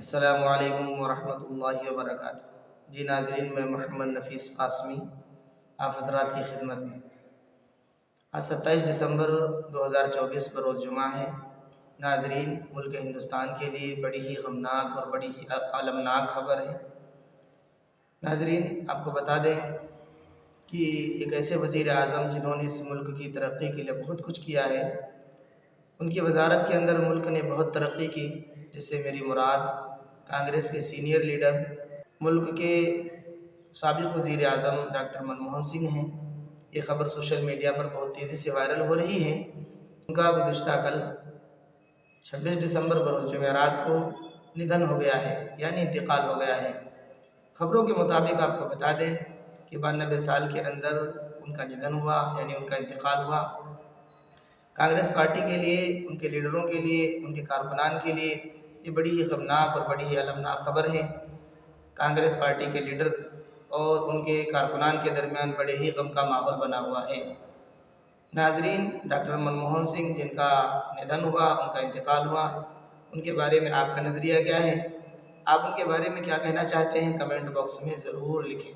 السلام علیکم ورحمۃ اللہ وبرکاتہ۔ جی ناظرین، میں محمد نفیس قاسمی آپ حضرات کی خدمت میں۔ آج 27 دسمبر 2024 بروز جمعہ ہے۔ ناظرین، ملک ہندوستان کے لیے بڑی ہی غمناک اور بڑی ہی المناک خبر ہے۔ ناظرین، آپ کو بتا دیں کہ ایک ایسے وزیر اعظم جنہوں نے اس ملک کی ترقی کے لیے بہت کچھ کیا ہے، ان کی وزارت کے اندر ملک نے بہت ترقی کی، جس سے میری مراد کانگریس کے سینئر لیڈر ملک کے سابق وزیر اعظم ڈاکٹر منموہن سنگھ ہیں۔ یہ خبر سوشل میڈیا پر بہت تیزی سے وائرل ہو رہی ہے۔ ان کا گزشتہ کل 26 دسمبر بروز جمعرات کو ندھن ہو گیا ہے، یعنی انتقال ہو گیا ہے۔ خبروں کے مطابق آپ کو بتا دیں کہ 92 سال کے اندر ان کا ندھن ہوا، یعنی ان کا انتقال ہوا۔ کانگریس پارٹی کے لیے، ان کے لیڈروں کے لیے، ان کے کارکنان کے لیے یہ بڑی ہی غمناک اور بڑی ہی المناک خبر ہے۔ کانگریس پارٹی کے لیڈر اور ان کے کارکنان کے درمیان بڑے ہی غم کا ماحول بنا ہوا ہے۔ ناظرین، ڈاکٹر منموہن سنگھ جن کا ندھن ہوا، ان کا انتقال ہوا، ان کے بارے میں آپ کا نظریہ کیا ہے؟ آپ ان کے بارے میں کیا کہنا چاہتے ہیں؟ کمنٹ باکس میں ضرور لکھیں۔